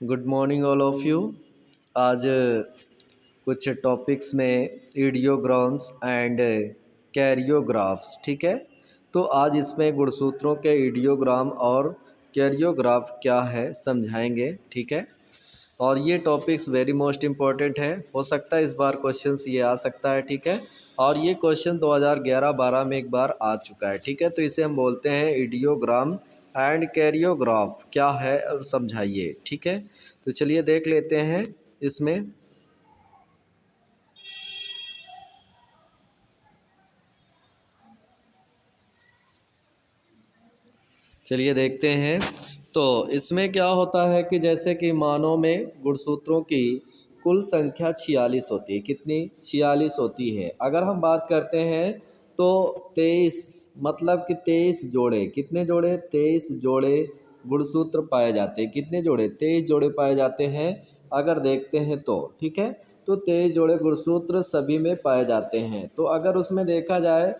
Good morning all of you. आज कुछ topics में ईडियोग्राम्स एंड कैरियोग्राफ्स, ठीक है। तो आज इसमें गुणसूत्रों के ईडियोग्राम और कैरियोग्राफ क्या है समझाएंगे, ठीक है। और ये टॉपिक्स वेरी मोस्ट इम्पॉर्टेंट है, हो सकता है इस बार क्वेश्चंस ये आ सकता है, ठीक है। और ये क्वेश्चन 2011-12 में एक बार आ चुका है, ठीक है। तो इसे हम बोलते हैं ईडियोग्राम एंड कैरियोग्राफ क्या है और समझाइए, ठीक है। तो चलिए देख लेते हैं इसमें। चलिए देखते हैं। तो इसमें क्या होता है कि जैसे कि मानों में गुणसूत्रों की कुल संख्या 46 होती है। कितनी? 46 होती है। अगर हम बात करते हैं तो 23, मतलब कि 23 जोड़े, कितने जोड़े? 23 जोड़े गुणसूत्र पाए जाते हैं। कितने जोड़े? 23 जोड़े पाए जाते हैं अगर देखते हैं तो, ठीक है। तो 23 जोड़े गुणसूत्र सभी में पाए जाते हैं। तो अगर उसमें देखा जाए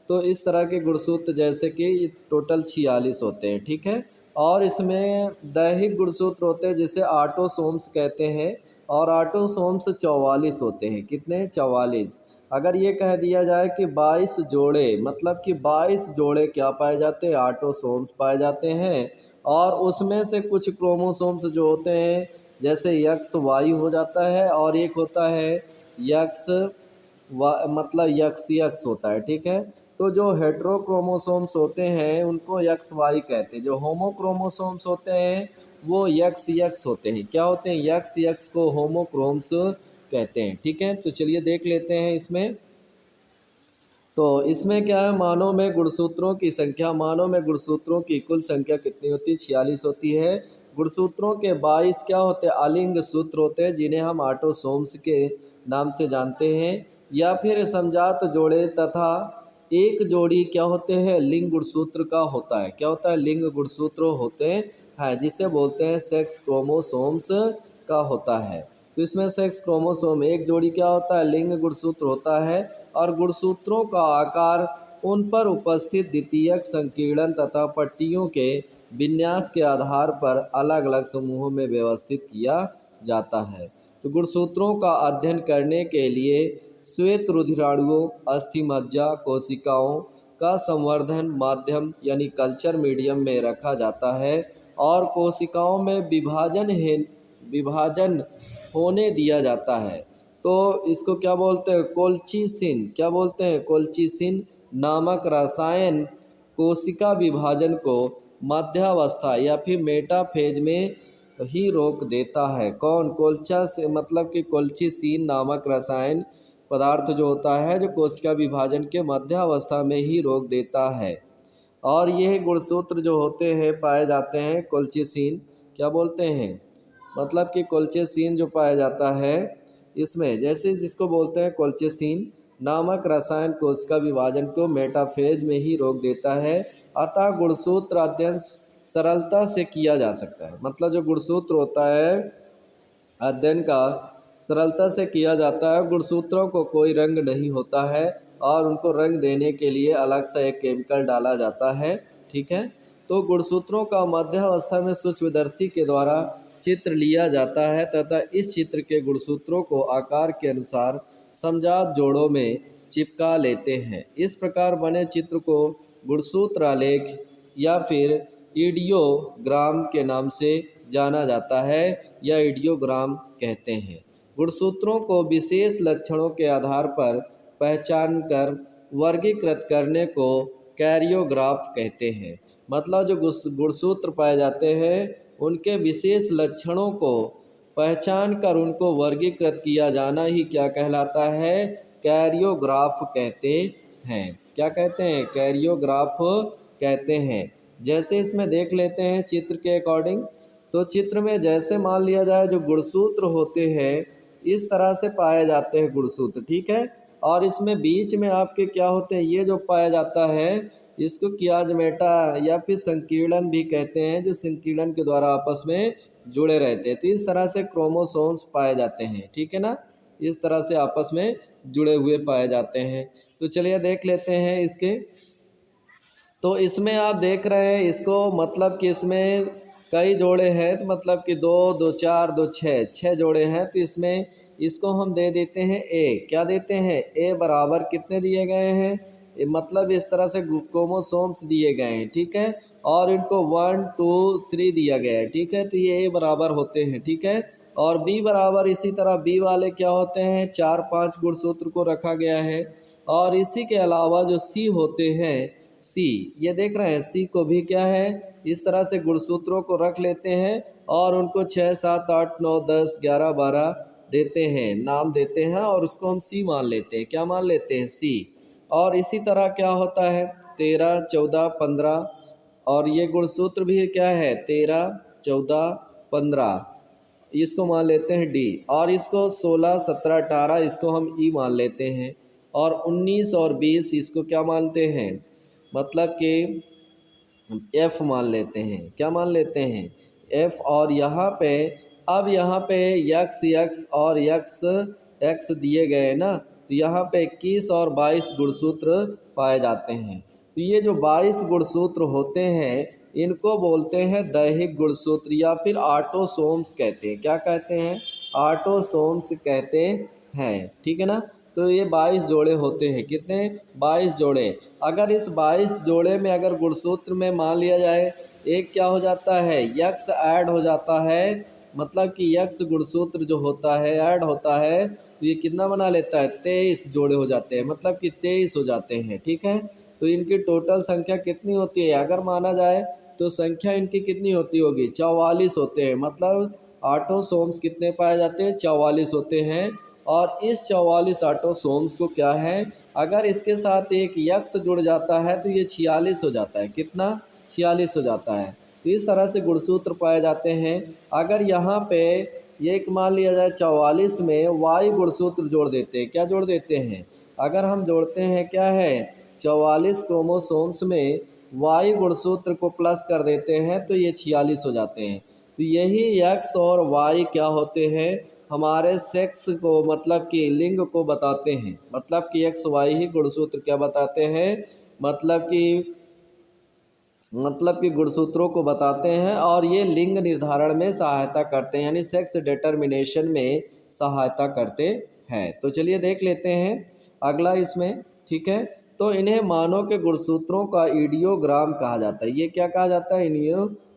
तो इस तरह के गुणसूत्र जैसे कि टोटल 46 होते हैं, ठीक है। और इसमें दैहिक गुणसूत्र होते हैं जिसे ऑटोसोम्स कहते हैं, और ऑटोसोम्स 44 होते हैं। कितने? 44। अगर ये कह दिया जाए कि 22 जोड़े, मतलब कि 22 जोड़े क्या पाए जाते हैं? ऑटोसोम्स पाए जाते हैं। और उसमें से कुछ क्रोमोसोम्स जो होते हैं, जैसे यक्स वाई हो जाता है, और एक होता है यक्स मतलब यक्स यक्स होता है, ठीक है। तो जो हेट्रोक्रोमोसोम्स होते हैं उनको यक्स वाई कहते हैं। जो होमोक्रोमोसोम्स होते हैं वो यक्स यक्स होते हैं। क्या होते हैं? यक्स यक्स को होमोक्रोम्स कहते हैं, ठीक है। तो चलिए देख लेते हैं इसमें। तो इसमें क्या है, मानव में गुणसूत्रों की संख्या, मानव में गुणसूत्रों की कुल संख्या कितनी होती है? 46 होती है। गुणसूत्रों के 22 क्या होते हैं? अलिंग सूत्र होते हैं, जिन्हें हम ऑटोसोम्स के नाम से जानते हैं। या फिर समजात जोड़े तथा एक जोड़ी क्या होते हैं? लिंग गुणसूत्र का होता है। क्या होता है? लिंग गुणसूत्र होते हैं, जिसे बोलते हैं सेक्स क्रोमोसोम्स का होता है। तो इसमें सेक्स क्रोमोसोम एक जोड़ी क्या होता है? लिंग गुणसूत्र होता है। और गुणसूत्रों का आकार उन पर उपस्थित द्वितीयक संकीर्ण तथा पट्टियों के विन्यास के आधार पर अलग अलग समूहों में व्यवस्थित किया जाता है। तो गुणसूत्रों का अध्ययन करने के लिए श्वेत रुधिराणुओं, अस्थि मज्जा, कोशिकाओं का संवर्धन माध्यम यानी कल्चर मीडियम में रखा जाता है, और कोशिकाओं में विभाजन होने दिया जाता है। तो इसको क्या बोलते हैं? कोल्चिसिन। क्या बोलते हैं? कोल्चिसिन नामक रसायन कोशिका विभाजन को मध्यावस्था या फिर मेटाफेज में ही रोक देता है। कौन? कोल्चा से मतलब कि कोल्चिसिन नामक रसायन पदार्थ जो होता है, जो कोशिका विभाजन के मध्यावस्था में ही रोक देता है। और यह गुणसूत्र जो होते हैं पाए जाते हैं कोल्चिसिन, क्या बोलते हैं? मतलब कि कोल्चिसिन जो पाया जाता है इसमें, जैसे जिसको बोलते हैं कोल्चिसिन नामक रसायन कोशिका विभाजन को मेटाफेज में ही रोक देता है। अतः गुणसूत्र अध्ययन सरलता से किया जा सकता है। मतलब जो गुणसूत्र होता है अध्ययन का सरलता से किया जाता है। गुणसूत्रों को कोई रंग नहीं होता है, और उनको रंग देने के लिए अलग से एक केमिकल डाला जाता है, ठीक है। तो गुणसूत्रों का मध्यावस्था में सूक्ष्मदर्शी के द्वारा चित्र लिया जाता है तथा इस चित्र के गुणसूत्रों को आकार के अनुसार समजात जोड़ों में चिपका लेते हैं। इस प्रकार बने चित्र को गुणसूत्र आलेख या फिर ईडियोग्राम के नाम से जाना जाता है, या ईडियोग्राम कहते हैं। गुणसूत्रों को विशेष लक्षणों के आधार पर पहचान कर वर्गीकृत करने को कैरियोग्राफ कहते हैं। मतलब जो गुणसूत्र पाए जाते हैं उनके विशेष लक्षणों को पहचान कर उनको वर्गीकृत किया जाना ही क्या कहलाता है? कैरियोग्राफ कहते हैं। क्या कहते हैं? कैरियोग्राफ कहते हैं। जैसे इसमें देख लेते हैं चित्र के अकॉर्डिंग। तो चित्र में जैसे मान लिया जाए जो गुणसूत्र होते हैं इस तरह से पाए जाते हैं गुणसूत्र, ठीक है। और इसमें बीच में आपके क्या होते हैं? ये जो पाया जाता है इसको कियाजमेटा या फिर संकीर्णन भी कहते हैं, जो संकीर्णन के द्वारा आपस में जुड़े रहते हैं। तो इस तरह से क्रोमोसोम्स पाए जाते हैं, ठीक है ना। इस तरह से आपस में जुड़े हुए पाए जाते हैं। तो चलिए देख लेते हैं इसके। तो इसमें आप देख रहे हैं इसको, मतलब कि इसमें कई जोड़े हैं तो मतलब कि 2 2 4 2 6 6 जोड़े हैं, तो इसमें इसको हम दे देते हैं ए। क्या देते हैं? ए बराबर कितने दिए गए हैं? मतलब इस तरह से क्रोमोसोम्स दिए गए हैं, ठीक है, और इनको 1 2 3 दिया गया है, ठीक है, तो ये ए बराबर होते हैं, ठीक है। और बी बराबर इसी तरह बी वाले क्या होते हैं? 4 5 गुणसूत्र को रखा गया है। और इसी के अलावा जो सी होते हैं, सी, ये देख रहे हैं, सी को भी क्या है, इस तरह से गुणसूत्रों को रख लेते हैं और उनको 6 7 8 9 10 11 12 देते हैं, नाम देते हैं और उसको हम सी मान लेते हैं। क्या मान लेते हैं? सी। और इसी तरह क्या होता है? 13 14 15, और ये गुणसूत्र भी क्या है? 13 14 15, इसको मान लेते हैं डी। और इसको 16 17 18 इसको हम ई मान लेते हैं। और 19 और 20 इसको क्या मानते हैं? मतलब कि एफ मान लेते हैं। क्या मान लेते हैं? एफ। और यहाँ पे अब यहाँ पे यक्स यक्स और यक्स एक्स दिए गए ना, तो यहाँ पे 21 और 22 गुणसूत्र पाए जाते हैं। तो ये जो 22 गुणसूत्र होते हैं इनको बोलते हैं दैहिक गुणसूत्र या फिर ऑटोसोम्स कहते हैं। क्या कहते हैं? ऑटोसोम्स कहते हैं, ठीक है ना। तो ये 22 जोड़े होते हैं। कितने? 22 जोड़े। अगर इस 22 जोड़े में अगर गुणसूत्र में मान लिया जाए एक क्या हो जाता है? यक्स ऐड हो जाता है, मतलब कि यक्स गुणसूत्र जो होता है ऐड होता है, तो ये कितना बना लेता है? 23 जोड़े हो जाते हैं, मतलब कि 23 हो जाते हैं, ठीक है। तो इनकी टोटल संख्या कितनी होती है? अगर माना जाए तो संख्या इनकी कितनी होती होगी? 44 होते हैं। मतलब ऑटोसोम्स कितने पाए जाते हैं? 44 होते हैं। और इस 44 ऑटोसोम्स को क्या है, अगर इसके साथ एक यक्स जुड़ जाता है तो ये 46 हो जाता है। कितना? 46 हो जाता है। तो इस तरह से गुणसूत्र पाए जाते हैं। अगर यहाँ पे ये एक मान लिया जाए 44 में वाई गुणसूत्र जोड़ देते हैं। क्या जोड़ देते हैं? अगर हम जोड़ते हैं क्या है, 44 क्रोमोसोम्स में वाई गुणसूत्र को प्लस कर देते हैं तो ये 46 हो जाते हैं। तो यही एक्स और वाई क्या होते हैं? हमारे सेक्स को, मतलब कि लिंग को बताते हैं। मतलब कि एक्स वाई ही गुणसूत्र क्या बताते हैं? मतलब कि गुणसूत्रों को बताते हैं और ये लिंग निर्धारण में सहायता करते हैं, यानी सेक्स डिटर्मिनेशन में सहायता करते हैं। तो चलिए देख लेते हैं अगला इसमें, ठीक है। तो इन्हें मानव के गुणसूत्रों का ईडियोग्राम कहा जाता है। ये क्या कहा जाता है?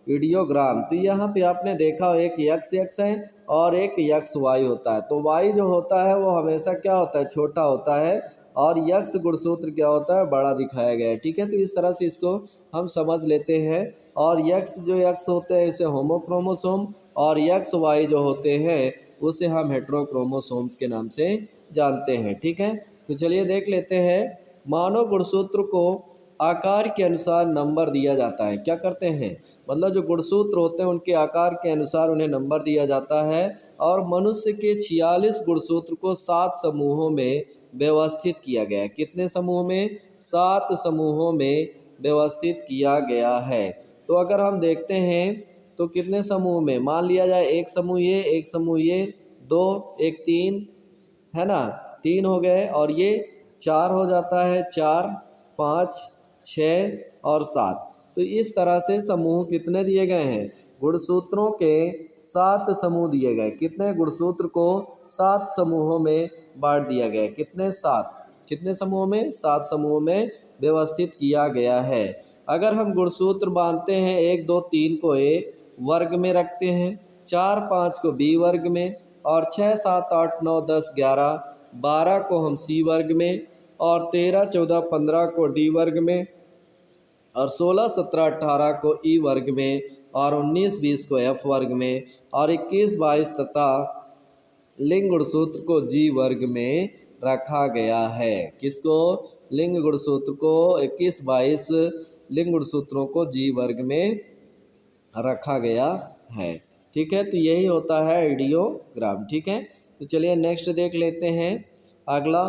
ईडियोग्राम। तो यहाँ पे आपने देखा एक यक्स एक्स है और एक यक्स वाई होता है। तो वाई जो होता है वो हमेशा क्या होता है? छोटा होता है। और यक्स गुणसूत्र क्या होता है? बड़ा दिखाया गया है, ठीक है। तो इस तरह से इसको हम समझ लेते हैं। और यक्स जो यक्स होते हैं इसे होमोक्रोमोसोम, और यक्स वाई जो होते हैं उसे हम हेट्रोक्रोमोसोम्स के नाम से जानते हैं, ठीक है। तो चलिए देख लेते हैं। मानव गुणसूत्र को आकार के अनुसार नंबर दिया जाता है। क्या करते हैं? मतलब जो गुणसूत्र होते हैं उनके आकार के अनुसार उन्हें नंबर दिया जाता है। और मनुष्य के 46 गुणसूत्र को 7 समूहों में व्यवस्थित किया गया है। कितने समूह में? 7 समूहों में व्यवस्थित किया गया है। तो अगर हम देखते हैं तो कितने समूह में, मान लिया जाए एक समूह ये, एक समूह ये, 2, एक 3, है ना, 3 हो गए, और ये 4 हो जाता है, 4 5 6 और 7। तो इस तरह से समूह कितने दिए गए हैं? गुणसूत्रों के 7 समूह दिए गए। कितने? गुणसूत्र को 7 समूहों में बांट दिया गया है। कितने? 7। कितने समूहों में? 7 समूहों में व्यवस्थित किया गया है। अगर हम गुणसूत्र बांधते हैं 1 2 3 को ए वर्ग में रखते हैं, 4 5 को बी वर्ग में, और 6 7 8 9 10 11 12 को हम सी वर्ग में, और 13 14 15 को डी वर्ग में, और 16 17 18 को ई वर्ग में, और 19 20 को एफ वर्ग में, और 21 22 तथा लिंग गुणसूत्र को जी वर्ग में रखा गया है। किसको? लिंग गुणसूत्र को 21 22 लिंग गुणसूत्रों को जी वर्ग में रखा गया है, ठीक है। तो यही होता है आइडियोग्राम, ठीक है। तो चलिए नेक्स्ट देख लेते हैं। अगला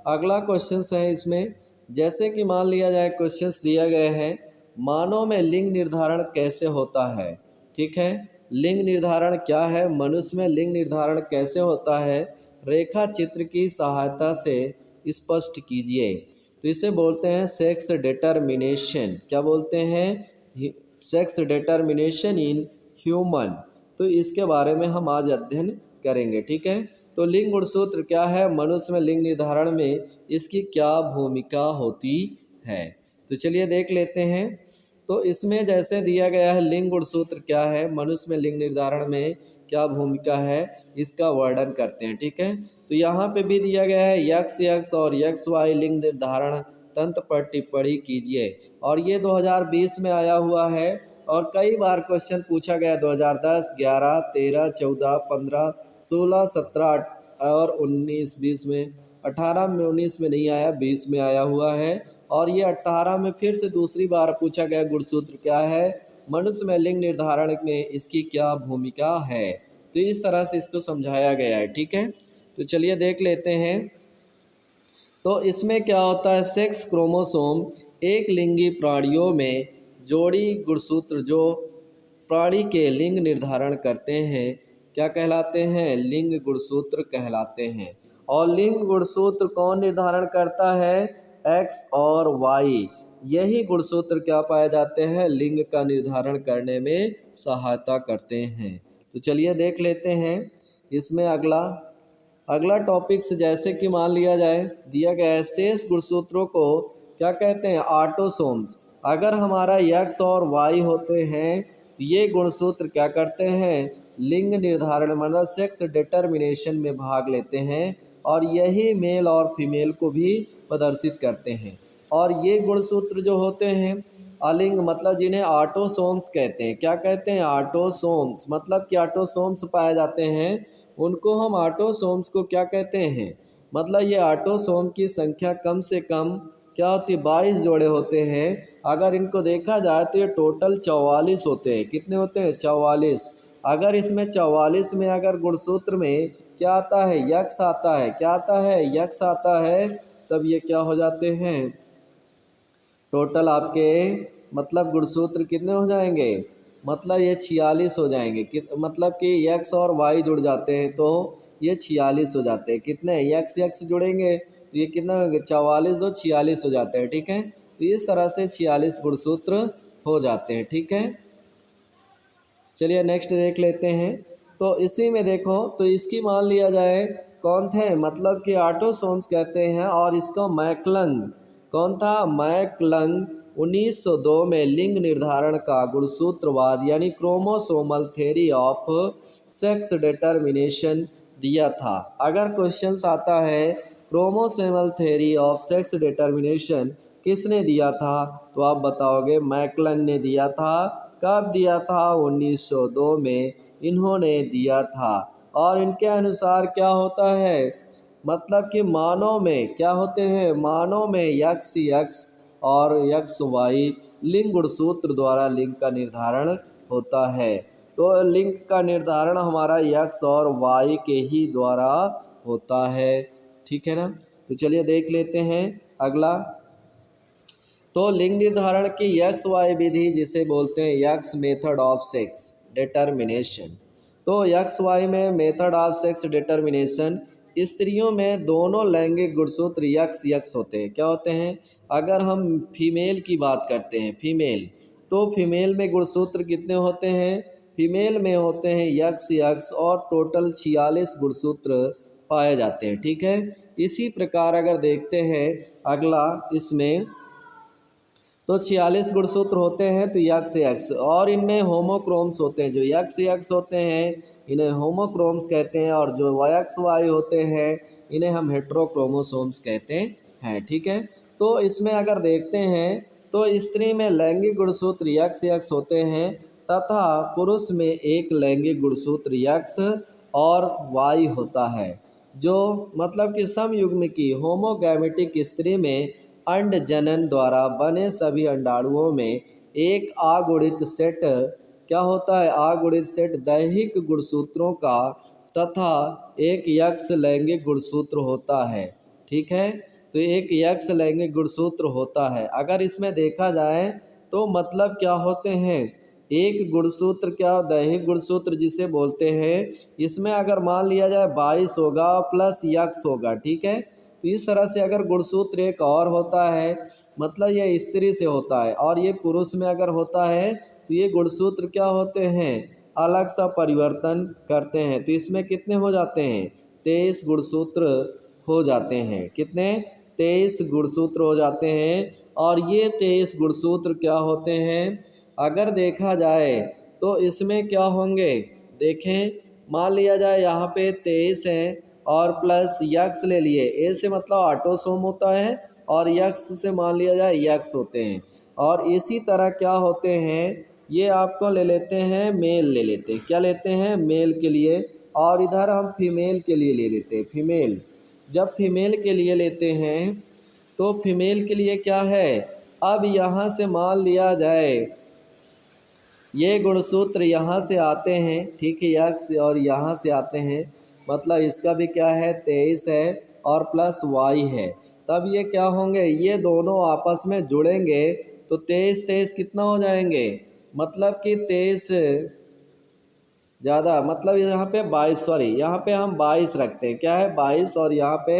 अगला क्वेश्चंस है इसमें, जैसे कि मान लिया जाए क्वेश्चंस दिया गए हैं, मानव में लिंग निर्धारण कैसे होता है, ठीक है। लिंग निर्धारण क्या है? मनुष्य में लिंग निर्धारण कैसे होता है? रेखा चित्र की सहायता से स्पष्ट कीजिए। तो इसे बोलते हैं सेक्स डिटर्मिनेशन। क्या बोलते हैं? Sex determination in human. तो इसके बारे में हम आज अध्ययन करेंगे। ठीक है, तो लिंग गुणसूत्र क्या है, मनुष्य में लिंग निर्धारण में इसकी क्या भूमिका होती है। तो चलिए देख लेते हैं। तो इसमें जैसे दिया गया है लिंग गुणसूत्र क्या है, मनुष्य में लिंग निर्धारण में क्या भूमिका है, इसका वर्णन करते हैं। ठीक है, तो यहाँ पे भी दिया गया है यक्स यक्स और यक्स वाई लिंग निर्धारण तंत्र पर टिप्पणी कीजिए। और ये 2020 में आया हुआ है और कई बार क्वेश्चन पूछा गया 2010, 11, 13, 14, 15, 16, 17 और 19, 20 में। 18 में, 19 में नहीं आया, 20 में आया हुआ है। और ये 18 में फिर से दूसरी बार पूछा गया गुणसूत्र क्या है, मनुष्य में लिंग निर्धारण में इसकी क्या भूमिका है। तो इस तरह से इसको समझाया गया है। ठीक है, तो चलिए देख लेते हैं। तो इसमें क्या होता है, सेक्स क्रोमोसोम एक लिंगी प्राणियों में जोड़ी गुणसूत्र जो प्राणी के लिंग निर्धारण करते हैं क्या कहलाते हैं, लिंग गुणसूत्र कहलाते हैं। और लिंग गुणसूत्र कौन निर्धारण करता है, एक्स और वाई। यही गुणसूत्र क्या पाए जाते हैं, लिंग का निर्धारण करने में सहायता करते हैं। तो चलिए देख लेते हैं इसमें अगला टॉपिक्स। जैसे कि मान लिया जाए दिया गया है शेष गुणसूत्रों को क्या कहते हैं, ऑटोसोम्स। अगर हमारा यक्स और वाई होते हैं तो ये गुणसूत्र क्या करते हैं, लिंग निर्धारण मतलब सेक्स डिटर्मिनेशन में भाग लेते हैं और यही मेल और फीमेल को भी प्रदर्शित करते हैं। और ये गुणसूत्र जो होते हैं अलिंग मतलब जिन्हें ऑटोसोम्स कहते हैं। क्या कहते हैं, ऑटोसोम्स। मतलब कि ऑटोसोम्स पाए जाते हैं उनको हम ऑटोसोम्स को क्या कहते हैं, मतलब ये ऑटोसोम की संख्या कम से कम क्या होती है, 22 जोड़े होते हैं। अगर इनको देखा जाए तो ये टोटल 44 होते हैं। कितने होते हैं, 44। अगर इसमें 44 में अगर गुणसूत्र में क्या आता है, यक्स आता है, क्या आता है, यक्स आता है, तब ये क्या हो जाते हैं, टोटल आपके मतलब गुणसूत्र कितने हो जाएंगे, मतलब ये 46 हो जाएंगे। मतलब कि यक्स और वाई जुड़ जाते हैं तो ये 46 हो जाते हैं। कितने यक्स यक्स जुड़ेंगे तो ये कितना होंगे, 44 दो 46 हो जाते हैं। ठीक है, तो इस तरह से 46 गुणसूत्र हो जाते हैं। ठीक है, चलिए नेक्स्ट देख लेते हैं। तो इसी में देखो, तो इसकी मान लिया जाए कौन थे, मतलब कि ऑटोसोम्स कहते हैं। और इसको मैकलंग कौन था, मैकलंग 1902 में लिंग निर्धारण का गुणसूत्रवाद यानी chromosomal theory of sex determination दिया था। अगर क्वेश्चन आता है chromosomal theory of sex determination किसने दिया था, तो आप बताओगे मैकलंग ने दिया था। कब दिया था, 1902 में इन्होंने दिया था। और इनके अनुसार क्या होता है, मतलब कि मानव में क्या होते हैं, मानव में यक्स यक्स और यक्स वाई लिंग गुणसूत्र द्वारा लिंग का निर्धारण होता है। तो लिंग का निर्धारण हमारा यक्स और वाई के ही द्वारा होता है। ठीक है ना, तो चलिए देख लेते हैं अगला। तो लिंग निर्धारण की यक्स वाई विधि जिसे बोलते हैं x method of sex determination. तो यक्स वाई में मेथड ऑफ सेक्स डिटर्मिनेशन स्त्रियों में दोनों लैंगिक गुणसूत्र यक्स यक्स होते हैं। क्या होते हैं, अगर हम फीमेल की बात करते हैं, फीमेल, तो फीमेल में गुणसूत्र कितने होते हैं, फीमेल में होते हैं यक्स यक्स और टोटल 46 गुणसूत्र पाए जाते हैं। ठीक है, इसी प्रकार अगर देखते हैं अगला, इसमें तो 46 गुणसूत्र होते हैं तो यक्स यक्स, और इनमें होमोक्रोम्स होते हैं। जो यक्स यक्स होते हैं इन्हें होमोक्रोम्स कहते हैं और जो यक्स वाई होते हैं इन्हें हम हेट्रोक्रोमोसोम्स कहते हैं। ठीक है, तो इसमें अगर देखते हैं तो स्त्री में लैंगिक गुणसूत्र यक्स यक्स होते हैं तथा पुरुष में एक लैंगिक गुणसूत्र यक्स और वाई होता है। जो मतलब कि समयुग्म की होमोगैमेटिक स्त्री में अंड जनन द्वारा बने सभी अंडाणुओं में एक अगुणित सेट क्या होता है, अगुणित सेट दैहिक गुणसूत्रों का तथा एक यक्स लैंगिक गुणसूत्र होता है। ठीक है, तो एक यक्स लैंगिक गुणसूत्र होता है। अगर इसमें देखा जाए तो मतलब क्या होते हैं, एक गुणसूत्र क्या दैहिक गुणसूत्र जिसे बोलते हैं, इसमें अगर मान लिया जाए 22 होगा प्लस यक्स होगा। ठीक है, तो इस तरह से अगर गुणसूत्र एक और होता है मतलब ये स्त्री से होता है और ये पुरुष में अगर होता है तो ये गुणसूत्र क्या होते हैं, अलग सा परिवर्तन करते हैं तो इसमें कितने हो जाते हैं, 23 गुणसूत्र हो जाते हैं। कितने, 23 गुणसूत्र हो जाते हैं। और ये 23 गुणसूत्र क्या होते हैं, अगर देखा जाए तो इसमें क्या होंगे, देखें, मान लिया जाए यहाँ पे 23 है और प्लस यक्स ले लिए, ए से मतलब ऑटोसोम होता है और यक्स से मान लिया जाए यक्स होते हैं। और इसी तरह क्या होते हैं, ये आपको ले लेते हैं मेल, ले लेते हैं, क्या लेते हैं, मेल के लिए। और इधर हम फीमेल के लिए ले लेते हैं, फीमेल। जब फीमेल के लिए लेते हैं तो फीमेल के लिए क्या है, अब यहाँ से मान लिया जाए ये गुणसूत्र यहाँ से आते हैं, ठीक है, यक्स, और यहाँ से आते हैं, मतलब इसका भी क्या है, 23 है और प्लस वाई है। तब ये क्या होंगे, ये दोनों आपस में जुड़ेंगे तो 23 23 कितना हो जाएंगे, मतलब कि 23 ज़्यादा, मतलब यहाँ पे 22, सॉरी यहाँ पे हम 22 रखते हैं, क्या है 22, और यहाँ पे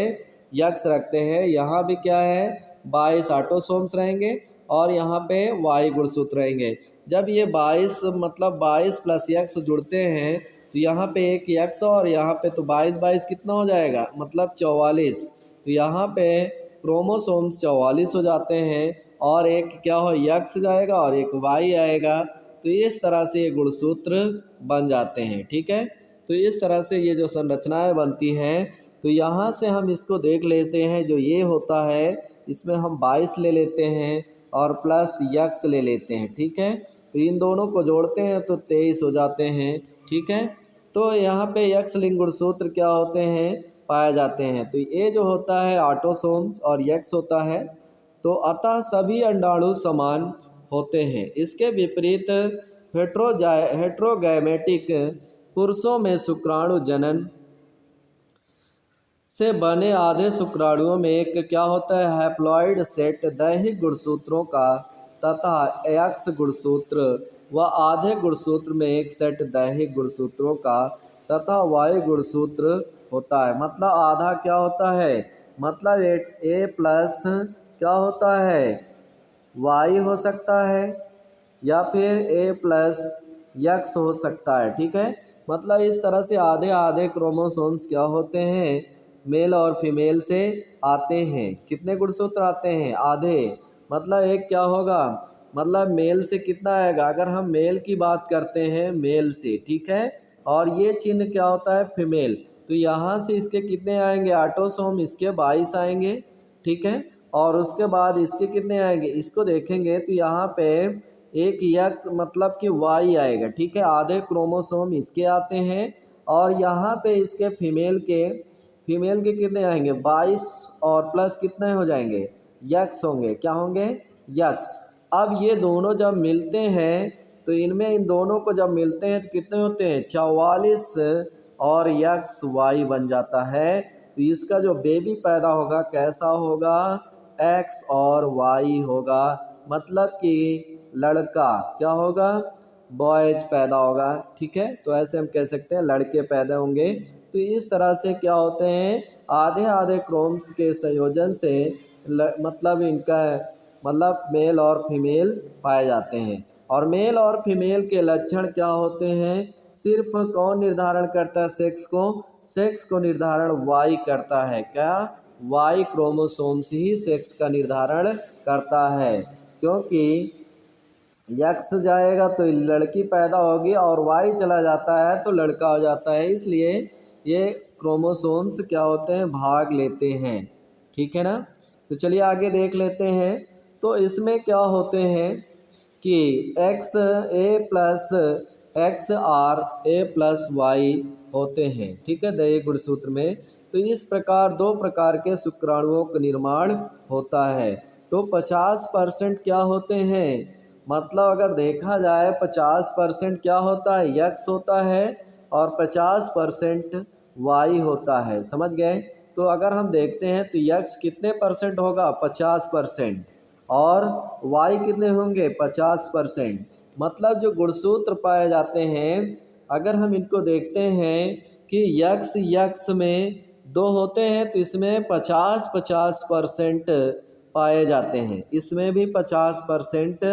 यक्स रखते हैं, यहाँ भी क्या है 22 ऑटोसोम्स रहेंगे और यहाँ पे वाई गुणसूत्र रहेंगे। जब ये 22 मतलब 22 प्लस यक्स जुड़ते हैं तो यहाँ पे एक यक्स और यहाँ पे तो 22 22 कितना हो जाएगा, मतलब 44। तो यहाँ पे क्रोमोसोम्स 44 हो जाते हैं और एक क्या हो, यक्स जाएगा और एक वाई आएगा। तो इस तरह से ये गुणसूत्र बन जाते हैं, ठीक है। तो इस तरह से ये जो संरचनाएं बनती हैं, तो यहाँ से हम इसको देख लेते हैं, जो ये होता है इसमें हम 22 ले लेते हैं और प्लस यक्स ले लेते हैं, ठीक है। तो इन दोनों को जोड़ते हैं तो 23 हो जाते हैं, ठीक है। तो यहाँ पे यक्स लिंग गुणसूत्र क्या होते हैं, पाए जाते हैं। तो ये जो होता है ऑटोसोम्स और यक्स होता है, तो अतः सभी अंडाणु समान होते हैं। इसके विपरीत हेट्रोगैमेटिक पुरुषों में शुक्राणु जनन से बने आधे शुक्राणुओं में एक क्या होता है, हैप्लॉइड सेट दैहिक गुणसूत्रों का तथा एक्स गुणसूत्र व आधे गुणसूत्र में एक सेट दैहिक गुणसूत्रों का तथा वाई गुणसूत्र होता है। मतलब आधा क्या होता है, मतलब ए प्लस क्या होता है, वाई हो सकता है या फिर ए प्लस यक्स हो सकता है, ठीक है। मतलब इस तरह से आधे आधे क्रोमोसोम्स क्या होते हैं, मेल और फीमेल से आते हैं। कितने गुणसूत्र आते हैं, आधे। मतलब एक क्या होगा, मतलब मेल से कितना आएगा, अगर हम मेल की बात करते हैं मेल से, ठीक है, और ये चिन्ह क्या होता है, फीमेल, तो यहाँ से इसके कितने आएंगे, ऑटोसोम इसके 22 आएंगे, ठीक है। और उसके बाद इसके कितने आएंगे, इसको देखेंगे तो यहाँ पे एक यक्स मतलब कि वाई आएगा, ठीक है, आधे क्रोमोसोम इसके आते हैं। और यहाँ पे इसके फीमेल के कितने आएंगे, 22 और प्लस कितने हो जाएंगे, यक्स होंगे, क्या होंगे, यक्स। अब ये दोनों जब मिलते हैं तो इनमें इन दोनों को जब मिलते हैं तो कितने होते हैं, 44 और यक्स वाई बन जाता है। तो इसका जो बेबी पैदा होगा कैसा होगा, एक्स और वाई होगा, मतलब कि लड़का क्या होगा, बॉयज पैदा होगा, ठीक है। तो ऐसे हम कह सकते हैं लड़के पैदा होंगे। तो इस तरह से क्या होते हैं, आधे आधे क्रोम्स के संयोजन से मतलब इनका मतलब मेल और फीमेल पाए जाते हैं। और मेल और फीमेल के लक्षण क्या होते हैं, सिर्फ कौन निर्धारण करता है, सेक्स को निर्धारण वाई करता है, क्या, वाई क्रोमोसोम्स ही सेक्स का निर्धारण करता है। क्योंकि यक्स जाएगा तो लड़की पैदा होगी और वाई चला जाता है तो लड़का हो जाता है, इसलिए ये क्रोमोसोम्स क्या होते हैं, भाग लेते हैं, ठीक है ना। तो चलिए आगे देख लेते हैं। तो इसमें क्या होते हैं कि x a plus x r a plus y होते हैं, ठीक है, दैहिक गुणसूत्र में। तो इस प्रकार दो प्रकार के शुक्राणुओं का निर्माण होता है। तो 50% क्या होते हैं, मतलब अगर देखा जाए 50% क्या होता है, यक्स होता है और 50% वाई होता है, समझ गए। तो अगर हम देखते हैं तो यक्स कितने परसेंट होगा, 50%, और वाई कितने होंगे, 50%। मतलब जो गुणसूत्र पाए जाते हैं, अगर हम इनको देखते हैं कि यक्स यक्स में दो होते हैं तो इसमें 50-50% पाए जाते हैं, इसमें भी 50%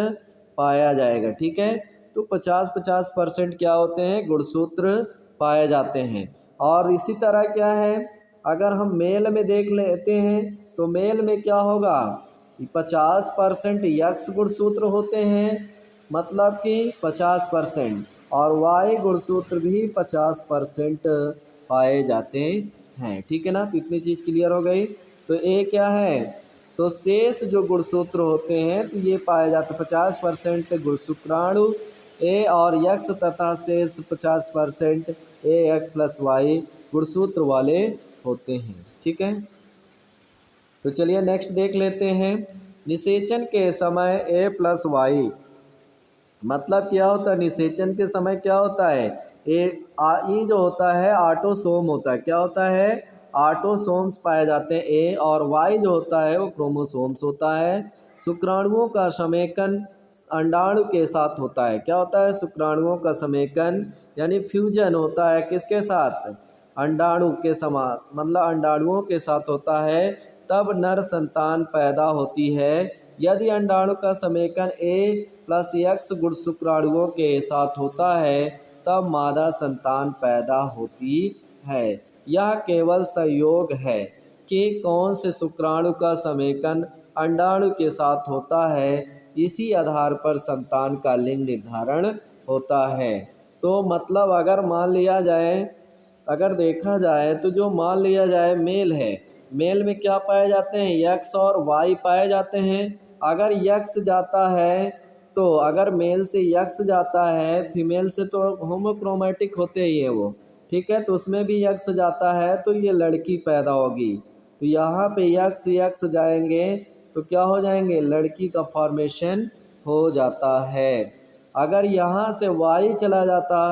पाया जाएगा, ठीक है। तो 50-50% क्या होते हैं, गुणसूत्र पाए जाते हैं। और इसी तरह क्या है, अगर हम मेल में देख लेते हैं तो मेल में क्या होगा, 50% यक्स गुणसूत्र होते हैं, मतलब कि 50%, और वाई गुणसूत्र भी 50% पाए जाते हैं। ठीक है ना, तो इतनी चीज़ क्लियर हो गई। तो ए क्या है, तो शेष जो गुणसूत्र होते हैं तो ये पाए जाते 50% गुणसूत्राणु ए और यक्स तथा शेष 50% ए एक्स प्लस वाई गुणसूत्र वाले होते हैं। ठीक है, तो चलिए नेक्स्ट देख लेते हैं। निषेचन के समय ए प्लस वाई, मतलब क्या होता है, निषेचन के समय क्या होता है, ई जो होता है ऑटोसोम होता है, क्या होता है, ऑटोसोम्स पाए जाते हैं ए, और वाई जो होता है वो क्रोमोसोम्स होता है। शुक्राणुओं का समेकन अंडाणु के साथ होता है, क्या होता है, शुक्राणुओं का समेकन यानी फ्यूजन होता है किसके साथ, अंडाणु के समान, मतलब अंडाणुओं के साथ होता है, तब नर संतान पैदा होती है। यदि अंडाणु का समेकन ए प्लस यक्स गुणसूत्राणुओं के साथ होता है तब मादा संतान पैदा होती है। यह केवल संयोग है कि कौन से शुक्राणु का समेकन अंडाणु के साथ होता है, इसी आधार पर संतान का लिंग निर्धारण होता है। तो मतलब अगर मान लिया जाए, अगर देखा जाए तो जो मान लिया जाए मेल है, मेल में क्या पाए जाते हैं, यक्स और वाई पाए जाते हैं। अगर यक्स जाता है तो अगर मेल से यक्स जाता है, फीमेल से तो होमोक्रोमैटिक होते ही है वो, ठीक है, तो उसमें भी यक्स जाता है तो ये लड़की पैदा होगी। तो यहाँ पे यक्स यक्स जाएंगे तो क्या हो जाएंगे, लड़की का फॉर्मेशन हो जाता है। अगर यहाँ से वाई चला जाता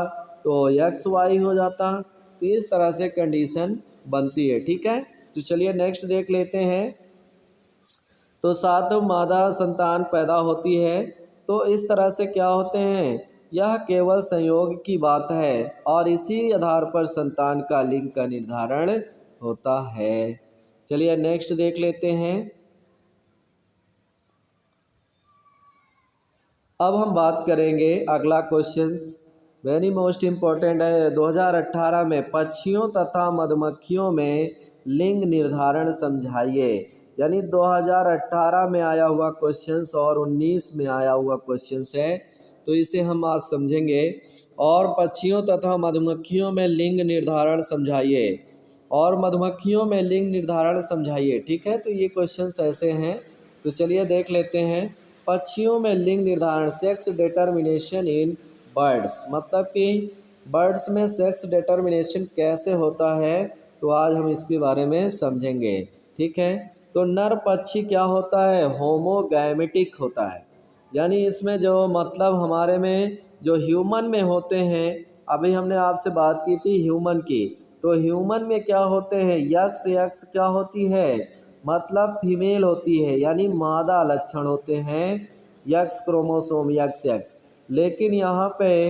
तो यक्स वाई हो जाता। तो इस तरह से कंडीशन बनती है। ठीक है, तो चलिए नेक्स्ट देख लेते हैं। तो सात मादा संतान पैदा होती है। तो इस तरह से क्या होते हैं, यह केवल संयोग की बात है और इसी आधार पर संतान का लिंग का निर्धारण होता है। चलिए नेक्स्ट देख लेते हैं। अब हम बात करेंगे अगला क्वेश्चंस, वेरी मोस्ट इम्पोर्टेंट है। 2018 में पक्षियों तथा मधुमक्खियों में लिंग निर्धारण समझाइए। यानी 2018 में आया हुआ क्वेश्चंस और 19 में आया हुआ क्वेश्चंस है, तो इसे हम आज समझेंगे। और पक्षियों तथा मधुमक्खियों में लिंग निर्धारण समझाइए, और मधुमक्खियों में लिंग निर्धारण समझाइए। ठीक है, तो ये क्वेश्चंस ऐसे हैं, तो चलिए देख लेते हैं। पक्षियों में लिंग निर्धारण, सेक्स डिटर्मिनेशन इन बर्ड्स, मतलब कि बर्ड्स में सेक्स डिटर्मिनेशन कैसे होता है, तो आज हम इसके बारे में समझेंगे। ठीक है, तो नर पक्षी क्या होता है, होमोगैमेटिक होता है। यानी इसमें जो मतलब हमारे में जो ह्यूमन में होते हैं, अभी हमने आपसे बात की थी ह्यूमन की, तो ह्यूमन में क्या होते हैं, यक्स यक्स क्या होती है, मतलब फीमेल होती है, यानी मादा लक्षण होते हैं, यक्स क्रोमोसोम यक्स यक्स। लेकिन यहाँ पे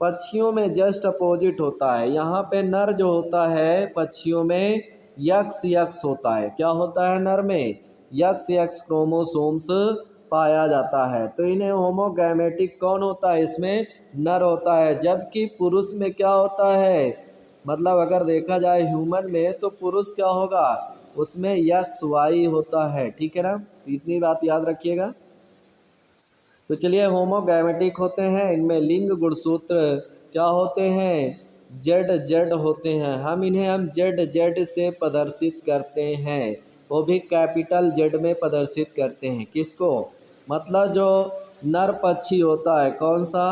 पक्षियों में जस्ट अपोजिट होता है। यहाँ पे नर जो होता है पक्षियों में यक्स यक्स होता है, क्या होता है, नर में यक्स यक्स क्रोमोसोम्स पाया जाता है। तो इन्हें होमोगैमेटिक कौन होता है, इसमें नर होता है। जबकि पुरुष में क्या होता है, मतलब अगर देखा जाए ह्यूमन में तो पुरुष क्या होगा, उसमें यक्स वाई होता है। ठीक है ना, तो इतनी बात याद रखिएगा। तो चलिए होमोगैमेटिक होते हैं, इनमें लिंग गुणसूत्र क्या होते हैं, जेड जेड होते हैं। हम जेड जेड से प्रदर्शित करते हैं, वो भी कैपिटल जेड में प्रदर्शित करते हैं। किसको, मतलब जो नर पक्षी होता है, कौन सा,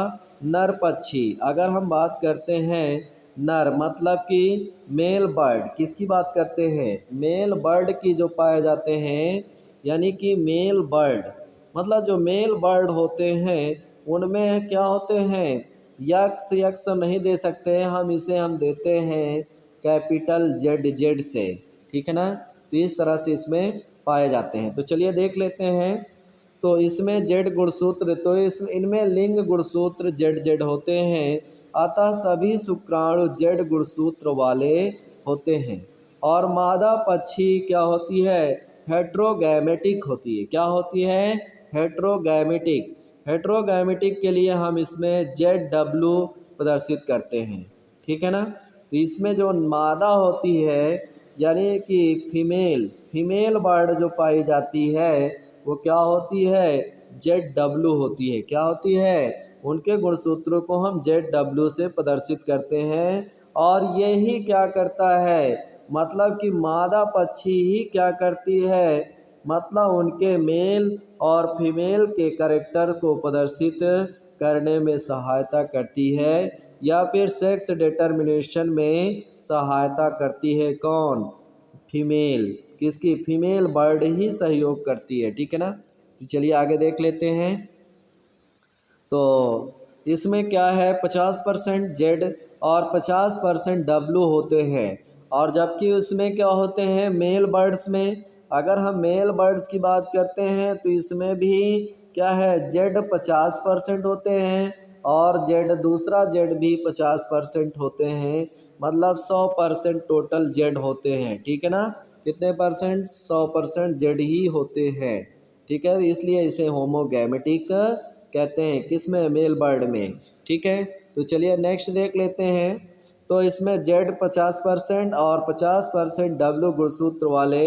नर पक्षी। अगर हम बात करते हैं नर, मतलब कि मेल बर्ड, किसकी बात करते हैं, मेल बर्ड की जो पाए जाते हैं, यानी कि मेल बर्ड, मतलब जो मेल बर्ड होते हैं उनमें क्या होते हैं, यक्स यक्स नहीं दे सकते हैं हम, इसे हम देते हैं कैपिटल जेड जेड से। ठीक है ना, तो इस तरह से इसमें पाए जाते हैं। तो चलिए देख लेते हैं। तो इसमें जेड गुणसूत्र, तो इनमें लिंग गुणसूत्र जेड जेड होते हैं, अतः सभी शुक्राणु जेड गुणसूत्र वाले होते हैं। और मादा पक्षी क्या होती है, हेट्रोगैमेटिक होती है। क्या होती है, हेट्रोगैमेटिक। हेट्रोगैमेटिक के लिए हम इसमें ZW प्रदर्शित करते हैं, ठीक है ना। तो इसमें जो मादा होती है यानी कि फीमेल बर्ड जो पाई जाती है वो क्या होती है, ZW होती है। क्या होती है, उनके गुणसूत्रों को हम ZW से प्रदर्शित करते हैं। और यही क्या करता है, मतलब कि मादा पक्षी ही क्या करती है, मतलब उनके मेल और फीमेल के कैरेक्टर को प्रदर्शित करने में सहायता करती है या फिर सेक्स डिटर्मिनेशन में सहायता करती है। कौन, फीमेल, किसकी, फीमेल बर्ड ही सहयोग करती है, ठीक है ना। तो चलिए आगे देख लेते हैं। तो इसमें क्या है, 50% जेड और 50% डब्लू होते हैं। और जबकि उसमें क्या होते हैं, मेल बर्ड्स में, अगर हम मेल बर्ड्स की बात करते हैं तो इसमें भी क्या है, जेड 50% होते हैं और जेड दूसरा जेड भी 50% होते हैं। मतलब 100% टोटल जेड होते हैं, ठीक है ना। कितने परसेंट, 100% जेड ही होते हैं, ठीक है। इसलिए इसे होमोगैमेटिक कहते हैं, किसमें, मेल बर्ड में, ठीक है। तो चलिए नेक्स्ट देख लेते हैं। तो इसमें जेड 50% और 50% डब्लू गुणसूत्र वाले,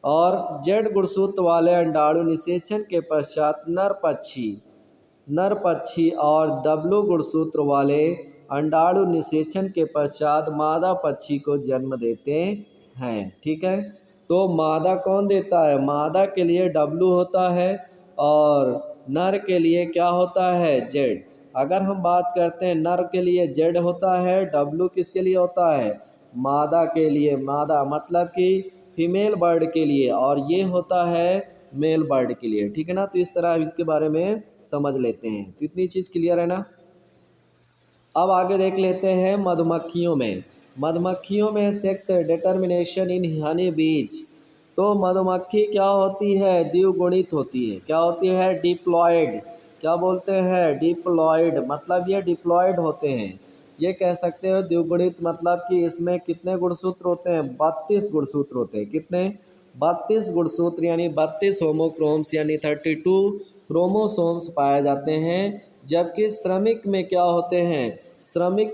और जेड गुणसूत्र वाले अंडाणु निषेचन के पश्चात नर पक्षी और डब्लू गुणसूत्र वाले अंडाणु निषेचन के पश्चात मादा पक्षी को जन्म देते हैं, ठीक है। तो मादा कौन देता है, मादा के लिए डब्लू होता है और नर के लिए क्या होता है, जेड। अगर हम बात करते हैं नर के लिए जेड होता है, डब्लू किसके लिए होता है, मादा के लिए, मादा मतलब कि फीमेल बर्ड के लिए, और ये होता है मेल बर्ड के लिए, ठीक है ना। तो इस तरह इसके बारे में समझ लेते हैं। तो इतनी चीज़ क्लियर है ना। अब आगे देख लेते हैं मधुमक्खियों में सेक्स डिटर्मिनेशन इन हनी बीज। तो मधुमक्खी क्या होती है, द्विगुणित होती है। क्या होती है, डिप्लॉयड। क्या बोलते हैं, डिप्लॉयड, मतलब ये डिप्लॉयड होते हैं। ये कह सकते हो द्विगुणित, मतलब कि इसमें कितने गुणसूत्र होते हैं, 32 गुणसूत्र होते हैं। कितने, 32 गुणसूत्र, यानी 32 होमोक्रोम्स यानी 32 क्रोमोसोम्स पाए जाते हैं। जबकि श्रमिक में क्या होते हैं, श्रमिक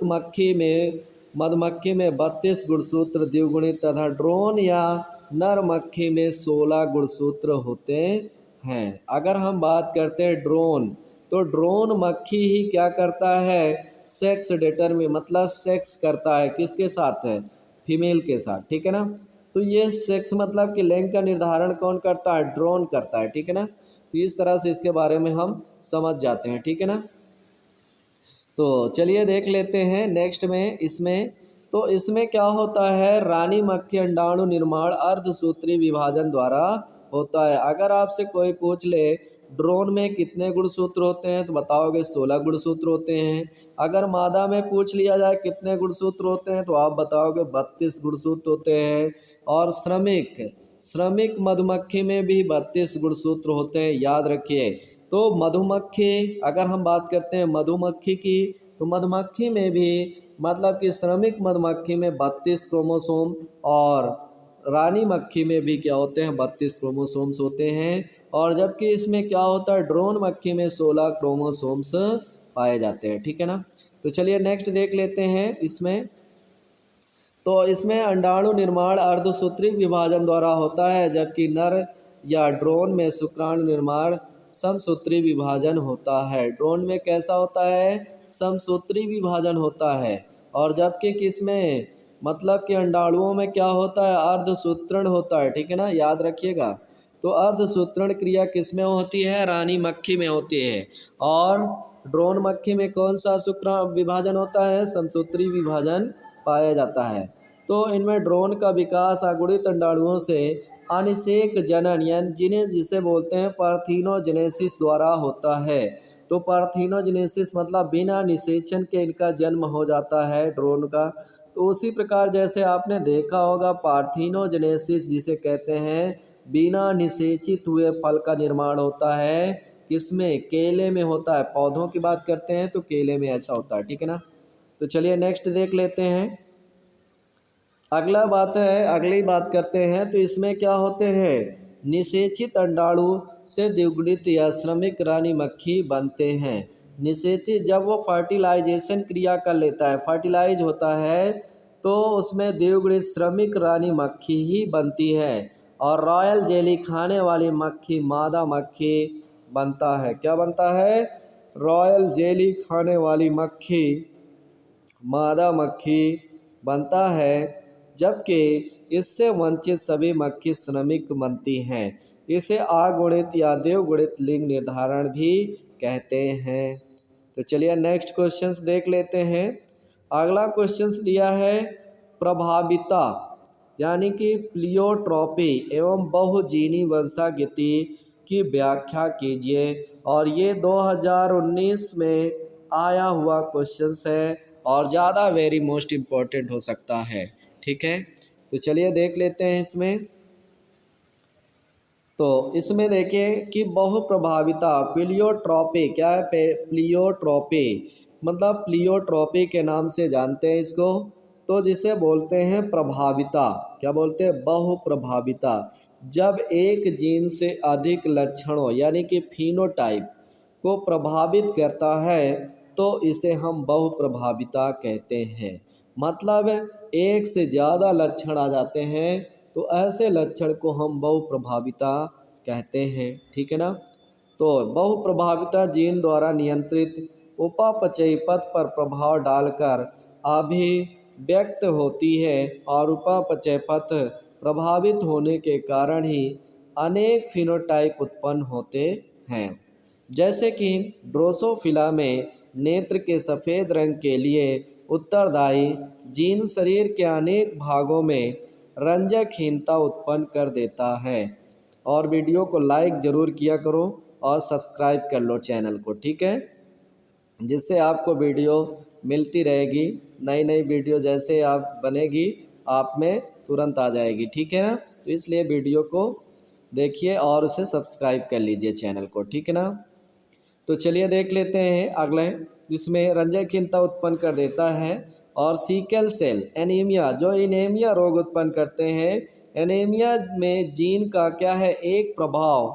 मधुमक्खी में 32 गुणसूत्र द्विगुणित तथा ड्रोन या नर मक्खी में 16 गुणसूत्र होते हैं। अगर हम बात करते हैं ड्रोन, तो ड्रोन मक्खी ही क्या करता है, सेक्स डिटरमिन, मतलब सेक्स करता है, किसके साथ है, फीमेल के साथ, ठीक है ना। तो ये सेक्स मतलब कि लिंग का निर्धारण कौन करता है, ड्रोन करता है, ठीक है ना। तो इस तरह से इसके बारे में हम समझ जाते हैं, ठीक है ना। तो चलिए देख लेते हैं नेक्स्ट में। इसमें तो इसमें क्या होता है, रानी मक्खी अंडाणु निर्माण अर्धसूत्री विभाजन द्वारा होता है। अगर आपसे कोई पूछ ले ड्रोन में कितने गुणसूत्र होते हैं, तो बताओगे 16 गुणसूत्र होते हैं। अगर मादा में पूछ लिया जाए कितने गुणसूत्र होते हैं, तो आप बताओगे 32 गुणसूत्र होते हैं। और श्रमिक मधुमक्खी में भी 32 गुणसूत्र होते हैं, याद रखिए। तो मधुमक्खी, अगर हम बात करते हैं मधुमक्खी की, तो मधुमक्खी में भी, मतलब कि श्रमिक मधुमक्खी में 32 क्रोमोसोम और रानी मक्खी में भी क्या होते हैं, 32 क्रोमोसोम्स होते हैं। और जबकि इसमें क्या होता है, ड्रोन मक्खी में 16 क्रोमोसोम्स पाए जाते हैं, ठीक है ना। तो चलिए नेक्स्ट देख लेते हैं। तो इसमें अंडाणु निर्माण अर्धसूत्री विभाजन द्वारा होता है, जबकि नर या ड्रोन में शुक्राणु निर्माण समसूत्री विभाजन होता है। ड्रोन में कैसा होता है, समसूत्री विभाजन होता है। और जबकि किसमें, मतलब कि अंडाणुओं में क्या होता है, अर्धसूत्रण होता है, ठीक है ना, याद रखिएगा। तो अर्धसूत्रण क्रिया किसमें होती है, रानी मक्खी में होती है। और ड्रोन मक्खी में कौन सा शुक्राणु विभाजन होता है, समसूत्री विभाजन पाया जाता है। तो इनमें ड्रोन का विकास अगुणित अंडाणुओं से अनिषेक जनन यानी जिसे बोलते हैं पार्थिनोजेनेसिस द्वारा होता है। तो पार्थिनोजेनेसिस मतलब बिना निषेचन के इनका जन्म हो जाता है ड्रोन का। तो उसी प्रकार जैसे आपने देखा होगा पार्थिनोजेनेसिस जिसे कहते हैं बिना निषेचित हुए फल का निर्माण होता है, किसमें, केले में होता है। पौधों की बात करते हैं तो केले में ऐसा होता है, ठीक है ना। तो चलिए नेक्स्ट देख लेते हैं। अगली बात करते हैं। तो इसमें क्या होते हैं, निषेचित अंडाणु से द्विगुणित या श्रमिक रानी मक्खी बनते हैं। निषेचित जब वो फर्टिलाइजेशन क्रिया कर लेता है, फर्टिलाइज होता है, तो उसमें द्विगुणित श्रमिक रानी मक्खी ही बनती है। और रॉयल जेली खाने वाली मक्खी मादा मक्खी बनता है। क्या बनता है? रॉयल जेली खाने वाली मक्खी मादा मक्खी बनता है, जबकि इससे वंचित सभी मक्खी श्रमिक बनती हैं। इसे अगुणित या द्विगुणित लिंग निर्धारण भी कहते हैं। तो चलिए नेक्स्ट क्वेश्चंस देख लेते हैं। अगला क्वेश्चंस दिया है प्रभाविता यानी कि प्लियोट्रॉपी एवं बहुजीनी वंशागति की व्याख्या कीजिए। और ये 2019 में आया हुआ क्वेश्चंस है और ज़्यादा वेरी मोस्ट इम्पोर्टेंट हो सकता है। ठीक है, तो चलिए देख लेते हैं इसमें। तो इसमें देखिए कि बहुप्रभाविता प्लियोट्रॉपी क्या है? प्लियोट्रॉपी मतलब प्लियोट्रॉपी के नाम से जानते हैं इसको। तो जिसे बोलते हैं प्रभाविता, क्या बोलते हैं? बहुप्रभाविता। जब एक जीन से अधिक लक्षणों यानी कि फिनोटाइप को प्रभावित करता है तो इसे हम बहुप्रभाविता कहते हैं। मतलब एक से ज़्यादा लक्षण आ जाते हैं तो ऐसे लक्षण को हम बहुप्रभाविता कहते हैं। ठीक है ना? तो बहुप्रभाविता जीन द्वारा नियंत्रित उपापचयी पथ पर प्रभाव डालकर अभिव्यक्त होती है और उपापचय पथ प्रभावित होने के कारण ही अनेक फिनोटाइप उत्पन्न होते हैं। जैसे कि ड्रोसोफिला में नेत्र के सफ़ेद रंग के लिए उत्तरदायी जीन शरीर के अनेक भागों में रंजकहीनता उत्पन्न कर देता है। और वीडियो को लाइक ज़रूर किया करो और सब्सक्राइब कर लो चैनल को। ठीक है, जिससे आपको वीडियो मिलती रहेगी। नई नई वीडियो जैसे आप बनेगी आप में तुरंत आ जाएगी। ठीक है ना? तो इसलिए वीडियो को देखिए और उसे सब्सक्राइब कर लीजिए चैनल को। ठीक है ना? तो चलिए देख लेते हैं अगले, जिसमें रंजकहीनता उत्पन्न कर देता है। और सीकल सेल एनीमिया, जो एनीमिया रोग उत्पन्न करते हैं। एनीमिया में जीन का क्या है? एक प्रभाव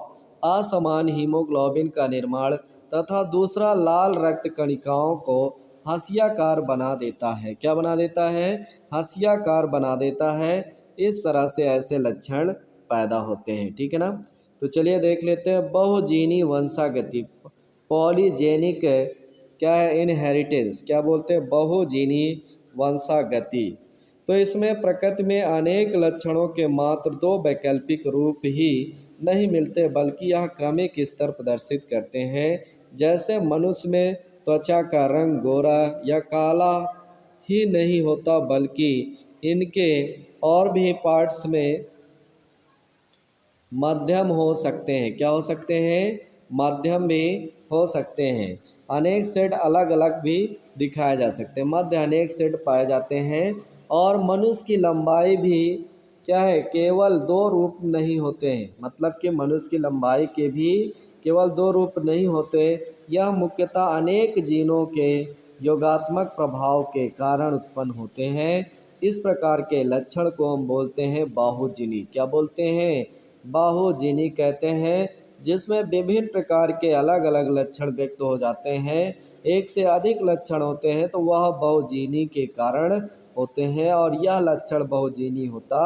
असमान हीमोग्लोबिन का निर्माण तथा दूसरा लाल रक्त कणिकाओं को हंसियाकार बना देता है। क्या बना देता है? हंसियाकार बना देता है। इस तरह से ऐसे लक्षण पैदा होते हैं। ठीक है ना? तो चलिए देख लेते हैं बहुजीनी वंशागति पॉलीजेनिक क्या है? इनहेरिटेंस। क्या बोलते हैं? बहुजीनी वंशागति। तो इसमें प्रकृति में अनेक लक्षणों के मात्र दो वैकल्पिक रूप ही नहीं मिलते बल्कि यह क्रमिक स्तर प्रदर्शित करते हैं। जैसे मनुष्य में त्वचा का रंग गोरा या काला ही नहीं होता बल्कि इनके और भी पार्ट्स में मध्यम हो सकते हैं। क्या हो सकते हैं? मध्यम भी हो सकते हैं। अनेक सेट अलग अलग भी दिखाए जा सकते हैं। मध्य अनेक सेट पाए जाते हैं। और मनुष्य की लंबाई भी क्या है? केवल दो रूप नहीं होते हैं। मतलब कि मनुष्य की लंबाई के भी केवल दो रूप नहीं होते। यह मुख्यतः अनेक जीनों के योगात्मक प्रभाव के कारण उत्पन्न होते हैं। इस प्रकार के लक्षण को हम बोलते हैं बाहुजीनी। क्या बोलते हैं? बाहुजीनी कहते हैं, जिसमें विभिन्न प्रकार के अलग अलग लक्षण व्यक्त हो जाते हैं। एक से अधिक लक्षण होते हैं तो वह बहुजीनी के कारण होते हैं और यह लक्षण बहुजीनी होता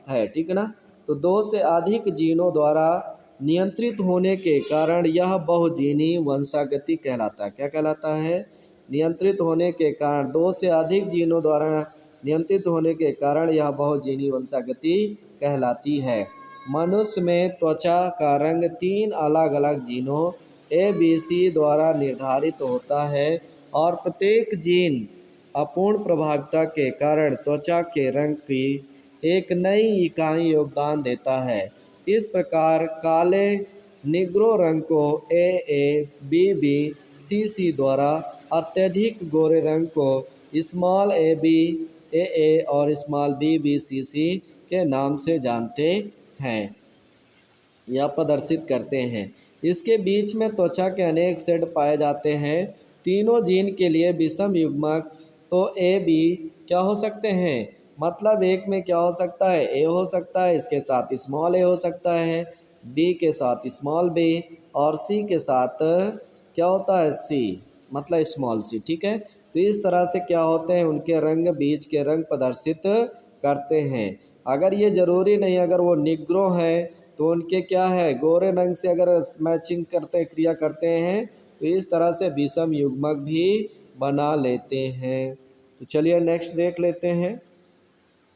है। ठीक है ना? तो दो से अधिक जीनों द्वारा नियंत्रित होने के कारण यह बहुजीनी वंशागति कहलाता है। क्या कहलाता है? नियंत्रित होने के कारण, दो से अधिक जीनों द्वारा नियंत्रित होने के कारण यह बहुजीनी वंशागति कहलाती है। मनुष्य में त्वचा का रंग तीन अलग अलग जीनों ABC द्वारा निर्धारित होता है और प्रत्येक जीन अपूर्ण प्रभाविता के कारण त्वचा के रंग की एक नई इकाई योगदान देता है। इस प्रकार काले निग्रो रंग को AABBCC द्वारा, अत्यधिक गोरे रंग को स्मॉल ABAA और स्मॉल BBCC के नाम से जानते हैं या प्रदर्शित करते हैं। इसके बीच में त्वचा के अनेक सेट पाए जाते हैं। तीनों जीन के लिए विषम युग्मक तो AB क्या हो सकते हैं? मतलब एक में क्या हो सकता है? A हो सकता है, इसके साथ स्मॉल a हो सकता है, बी के साथ स्मॉल बी और सी के साथ क्या होता है सी, मतलब स्मॉल सी। ठीक है, तो इस तरह से क्या होते हैं, उनके रंग बीज के रंग प्रदर्शित करते हैं। अगर ये ज़रूरी नहीं, अगर वो निग्रो है तो उनके क्या है, गोरे रंग से अगर मैचिंग करते क्रिया करते हैं तो इस तरह से विषम युग्मक भी बना लेते हैं। तो चलिए नेक्स्ट देख लेते हैं।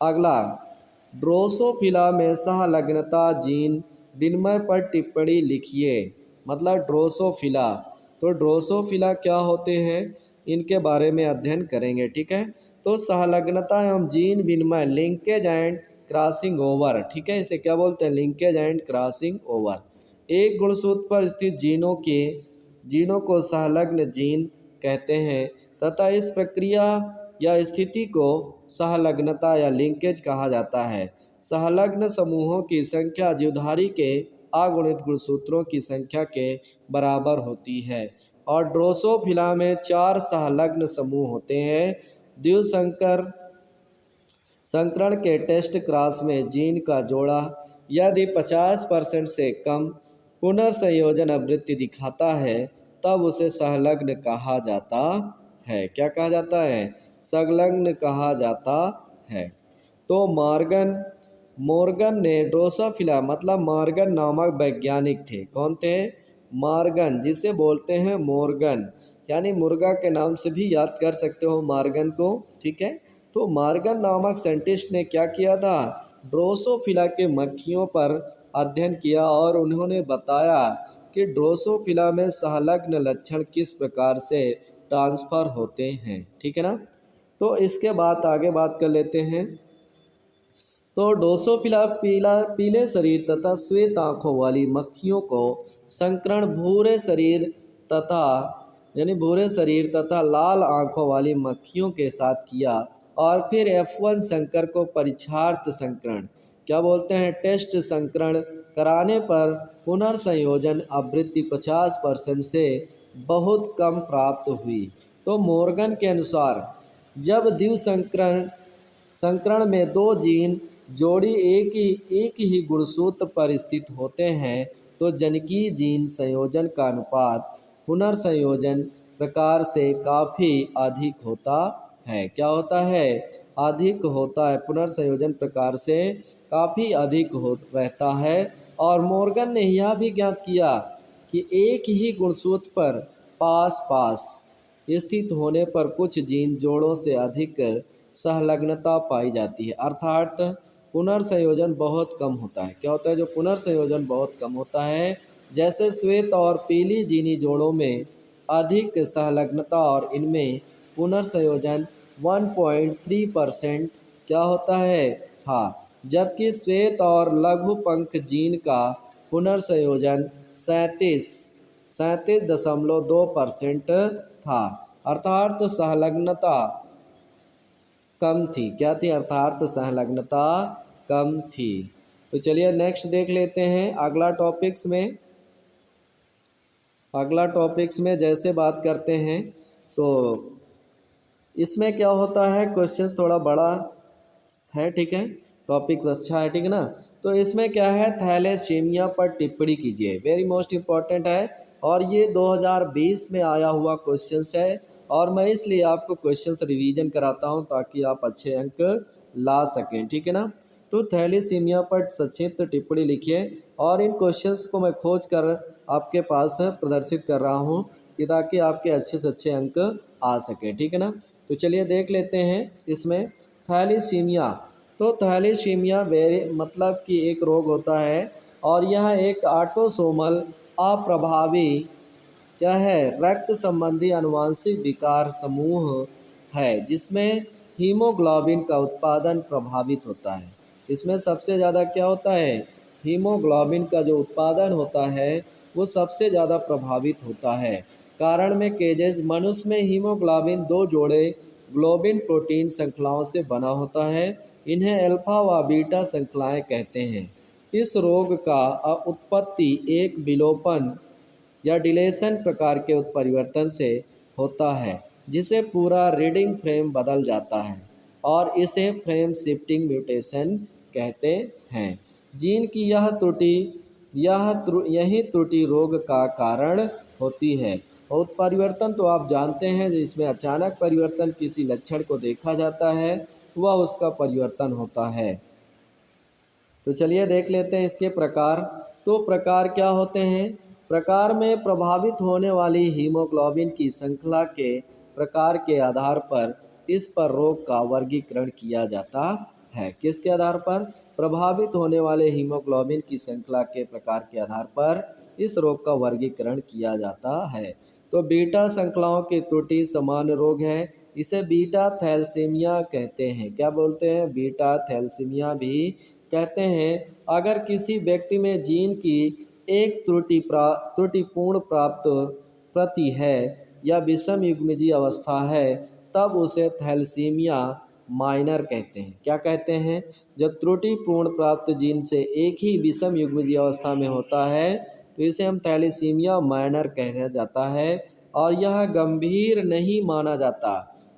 अगला, ड्रोसोफिला में सहलग्नता जीन विनिमय पर टिप्पणी लिखिए। मतलब ड्रोसोफिला, तो ड्रोसोफिला क्या होते हैं, इनके बारे में अध्ययन करेंगे। ठीक है, तो सहलग्नता एवं जीन विनिमय, लिंकेज एंड क्रॉसिंग ओवर। ठीक है, इसे क्या बोलते हैं, लिंकेज एंड क्रॉसिंग ओवर। एक गुणसूत्र पर स्थित जीनों को सहलग्न जीन कहते हैं तथा इस प्रक्रिया या स्थिति को सहलग्नता या लिंकेज कहा जाता है। सहलग्न समूहों की संख्या जीवधारी के अगुणित गुणसूत्रों की संख्या के बराबर होती है और ड्रोसोफिला में 4 सहलग्न समूह होते हैं। द्विसंकर संकरण के टेस्ट क्रॉस में जीन का जोड़ा यदि 50% से कम पुनर्संयोजन आवृत्ति दिखाता है तब उसे सहलग्न कहा जाता है। क्या कहा जाता है, संलग्न कहा जाता है। तो मोर्गन ने ड्रोसोफिला, मतलब मॉर्गन नामक वैज्ञानिक थे। कौन थे, मॉर्गन, जिसे बोलते हैं मोर्गन, यानी मुर्गा के नाम से भी याद कर सकते हो मॉर्गन को। ठीक है, तो मॉर्गन नामक साइंटिस्ट ने क्या किया था, ड्रोसोफिला के मक्खियों पर अध्ययन किया और उन्होंने बताया कि ड्रोसोफिला में सहलग्न लक्षण किस प्रकार से ट्रांसफर होते हैं। ठीक है ना, तो इसके बाद आगे बात कर लेते हैं। तो ड्रोसोफिला पीले शरीर तथा श्वेत आंखों वाली मक्खियों को संकरण भूरे शरीर तथा लाल आंखों वाली मक्खियों के साथ किया और फिर F1 संकर को परीक्षार्थ संकरण, क्या बोलते हैं, टेस्ट संकरण कराने पर पुनर्संयोजन आवृत्ति 50% से बहुत कम प्राप्त हुई। तो मोर्गन के अनुसार जब संकरण में 2 जीन जोड़ी एक ही गुणसूत्र पर स्थित होते हैं तो जनकीय जीन संयोजन का अनुपात पुनर्संयोजन प्रकार से काफ़ी अधिक होता है। क्या होता है, अधिक होता है, पुनर्संयोजन प्रकार से काफ़ी अधिक हो रहता है। और मोर्गन ने यह भी ज्ञात किया कि एक ही गुणसूत्र पर पास पास स्थित होने पर कुछ जीन जोड़ों से अधिक सहलग्नता पाई जाती है, अर्थात पुनर्संयोजन बहुत कम होता है। क्या होता है, जो पुनर्संयोजन बहुत कम होता है, जैसे श्वेत और पीली जीनी जोड़ों में अधिक सहलग्नता और इनमें पुनर्संयोजन 1.3% क्या होता है था, जबकि श्वेत और लघुपंख जीन का पुनर्संयोजन 37.2% था, अर्थात संलग्नता कम थी। क्या थी, अर्थात संलग्नता कम थी। तो चलिए नेक्स्ट देख लेते हैं। अगला टॉपिक्स में जैसे बात करते हैं तो इसमें क्या होता है, क्वेश्चंस थोड़ा बड़ा है। ठीक है, टॉपिक्स अच्छा है। ठीक है ना, तो इसमें क्या है, थैलेसीमिया पर टिप्पणी कीजिए, वेरी मोस्ट इम्पॉर्टेंट है और ये 2020 में आया हुआ क्वेश्चंस है और मैं इसलिए आपको क्वेश्चंस रिवीजन कराता हूँ ताकि आप अच्छे अंक ला सकें। ठीक है ना, तो थैलेसीमिया पर संक्षिप्त टिप्पणी लिखिए और इन क्वेश्चंस को मैं खोज कर आपके पास प्रदर्शित कर रहा हूँ कि ताकि आपके अच्छे से अच्छे अंक आ सके। ठीक है ना, तो चलिए देख लेते हैं इसमें। थैलेसीमिया, तो थैलेसीमिया मतलब कि एक रोग होता है और यह एक ऑटोसोमल अप्रभावी क्या है, रक्त संबंधी आनुवंशिक विकार समूह है जिसमें हीमोग्लोबिन का उत्पादन प्रभावित होता है। इसमें सबसे ज़्यादा क्या होता है, हीमोग्लोबिन का जो उत्पादन होता है वो सबसे ज़्यादा प्रभावित होता है। कारण में केजेज, मनुष्य में हीमोग्लोबिन 2 जोड़े ग्लोबिन प्रोटीन श्रृंखलाओं से बना होता है, इन्हें अल्फा व बीटा श्रृंखलाएं कहते हैं। इस रोग का उत्पत्ति एक विलोपन या डिलेशन प्रकार के उत्परिवर्तन से होता है जिसे पूरा रीडिंग फ्रेम बदल जाता है और इसे फ्रेम शिफ्टिंग म्यूटेशन कहते हैं। जीन की यह त्रुटि यही त्रुटि रोग का कारण होती है। और उत्परिवर्तन तो आप जानते हैं, जिसमें अचानक परिवर्तन किसी लक्षण को देखा जाता है वह उसका परिवर्तन होता है। तो चलिए देख लेते हैं इसके प्रकार। तो प्रकार क्या होते हैं? प्रकार में प्रभावित होने वाली हीमोग्लोबिन की श्रृंखला के प्रकार के आधार पर इस पर रोग का वर्गीकरण किया जाता है। किसके आधार पर? प्रभावित होने वाले हीमोग्लोबिन की श्रृंखला के प्रकार के आधार पर इस रोग का वर्गीकरण किया जाता है। तो बीटा श्रृंखलाओं की त्रुटि सामान्य रोग है, इसे बीटा थैलेसीमिया कहते हैं। क्या बोलते हैं? बीटा थैलेसीमिया भी कहते हैं। अगर किसी व्यक्ति में जीन की एक त्रुटिपूर्ण प्राप्त प्रति है या विषम युग्मजीय अवस्था है, तब उसे थैलेसीमिया माइनर कहते हैं। क्या कहते हैं? जब त्रुटिपूर्ण प्राप्त जीन से एक ही विषम युग्मजीय अवस्था में होता है तो इसे हम थैलेसीमिया माइनर कहा जाता है, और यह गंभीर नहीं माना जाता।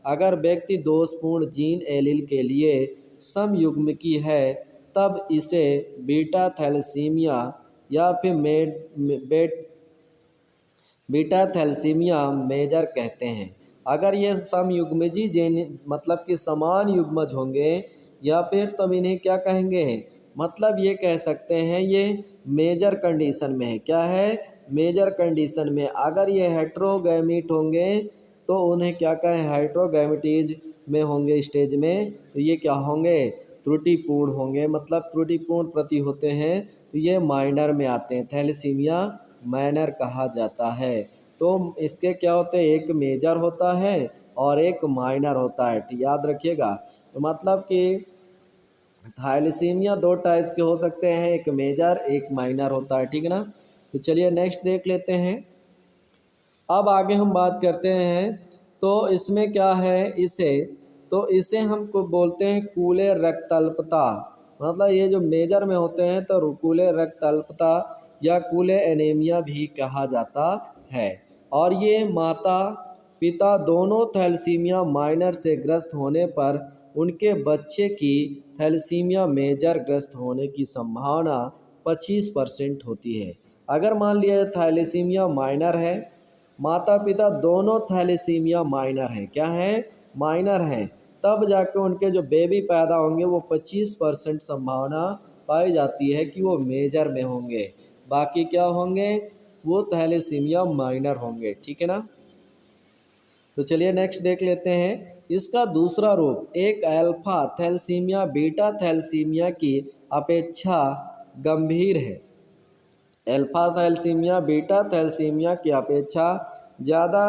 अगर व्यक्ति दोषपूर्ण जीन एलील के लिए समयुग्मकी है तब इसे बीटा थैलेसीमिया या फिर बीटा थैलेसीमिया मेजर कहते हैं। अगर ये समयुग्मजी जीन मतलब कि समान युग्मज होंगे या फिर तब इन्हें क्या कहेंगे? मतलब ये कह सकते हैं ये मेजर कंडीशन में है। क्या है? मेजर कंडीशन में। अगर ये हेट्रोगैमीट होंगे तो उन्हें क्या कहें? हेट्रोगैमेटीज में होंगे स्टेज में, तो ये क्या होंगे? त्रुटिपूर्ण होंगे। मतलब त्रुटिपूर्ण प्रति होते हैं तो ये माइनर में आते हैं, थैलेसीमिया माइनर कहा जाता है। तो इसके क्या होते हैं? एक मेजर होता है और एक माइनर होता है, याद रखिएगा। तो मतलब कि थैलेसीमिया दो टाइप्स के हो सकते हैं, एक मेजर एक माइनर होता है, ठीक है ना। तो चलिए नेक्स्ट देख लेते हैं। अब आगे हम बात करते हैं तो इसमें क्या है, इसे हमको बोलते हैं कूले रक्तल्पता। मतलब ये जो मेजर में होते हैं तो कूले रक्तल्पता या कूले एनीमिया भी कहा जाता है। और ये माता पिता दोनों थैलेसीमिया माइनर से ग्रस्त होने पर उनके बच्चे की थैलेसीमिया मेजर ग्रस्त होने की संभावना 25% होती है। अगर मान लिया थैलेसीमिया माइनर है, माता पिता दोनों थैलेसीमिया माइनर हैं, क्या है? माइनर हैं, तब जाकर उनके जो बेबी पैदा होंगे वो 25% संभावना पाई जाती है कि वो मेजर में होंगे। बाकी क्या होंगे? वो थैलेसीमिया माइनर होंगे, ठीक है ना। तो चलिए नेक्स्ट देख लेते हैं। इसका दूसरा रूप एक अल्फा थैलेसीमिया बीटा थैलेसीमिया की अपेक्षा गंभीर है। अल्फा थैलेसीमिया बीटा थैलेसीमिया की अपेक्षा ज़्यादा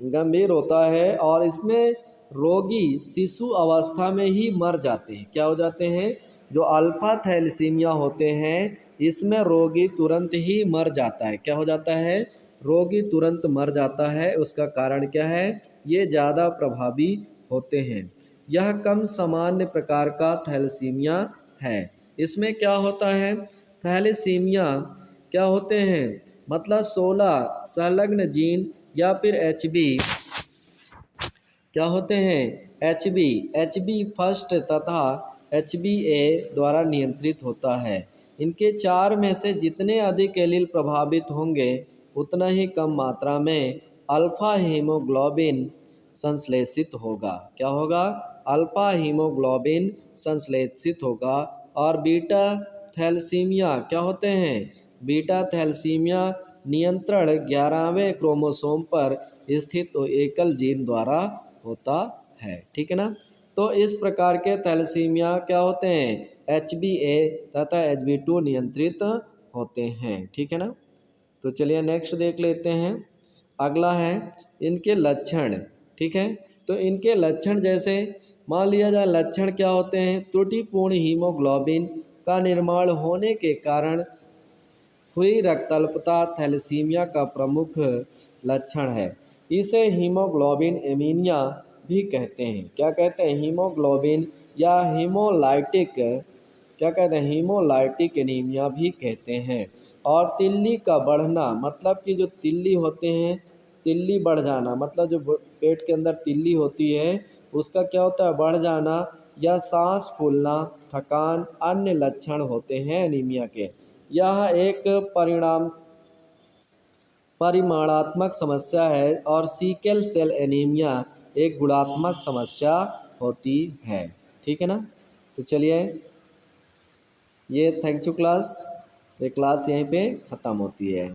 गंभीर होता है और इसमें रोगी शिशु अवस्था में ही मर जाते हैं। क्या हो जाते हैं? जो अल्फा थैलेसीमिया होते हैं इसमें रोगी तुरंत ही मर जाता है। क्या हो जाता है? रोगी तुरंत मर जाता है। उसका कारण क्या है? ये ज़्यादा प्रभावी होते हैं। यह कम सामान्य प्रकार का थैलेसीमिया है। इसमें क्या होता है? थैलेसीमिया क्या होते हैं? मतलब 16 संलग्न जीन या फिर एचबी क्या होते हैं? एचबी फर्स्ट तथा एचबी ए द्वारा नियंत्रित होता है। इनके 4 में से जितने अधिक एलील प्रभावित होंगे उतना ही कम मात्रा में अल्फा हीमोग्लोबिन संश्लेषित होगा। क्या होगा? अल्फा हीमोग्लोबिन संश्लेषित होगा। और बीटा थैलेसीमिया क्या होते हैं? बीटा थैलेसीमिया नियंत्रण 11वें क्रोमोसोम पर स्थित एकल जीन द्वारा होता है, ठीक है ना। तो इस प्रकार के थैलेसीमिया क्या होते हैं? HbA तथा HB2 नियंत्रित होते हैं, ठीक है ना। तो चलिए नेक्स्ट देख लेते हैं। अगला है इनके लक्षण, ठीक है। तो इनके लक्षण जैसे मान लिया जाए, लक्षण क्या होते हैं? त्रुटिपूर्ण हीमोग्लोबिन का निर्माण होने के कारण हुई रक्तल्पता थैलेसीमिया का प्रमुख लक्षण है। इसे हीमोग्लोबिन एनीमिया भी कहते हैं। क्या कहते हैं? हीमोग्लोबिन या हीमोलाइटिक क्या कहते हैं? हीमोलाइटिक एनीमिया भी कहते हैं। और तिल्ली का बढ़ना, मतलब कि जो तिल्ली होते हैं, तिल्ली बढ़ जाना, मतलब जो पेट के अंदर तिल्ली होती है उसका क्या होता है? बढ़ जाना या सांस फूलना, थकान अन्य लक्षण होते हैं एनीमिया के। यह एक परिमाणात्मक समस्या है और सिकल सेल एनीमिया एक गुणात्मक समस्या होती है। ठीक है ना। तो चलिए, ये थैंक यू क्लास। ये क्लास यहीं पे ख़त्म होती है।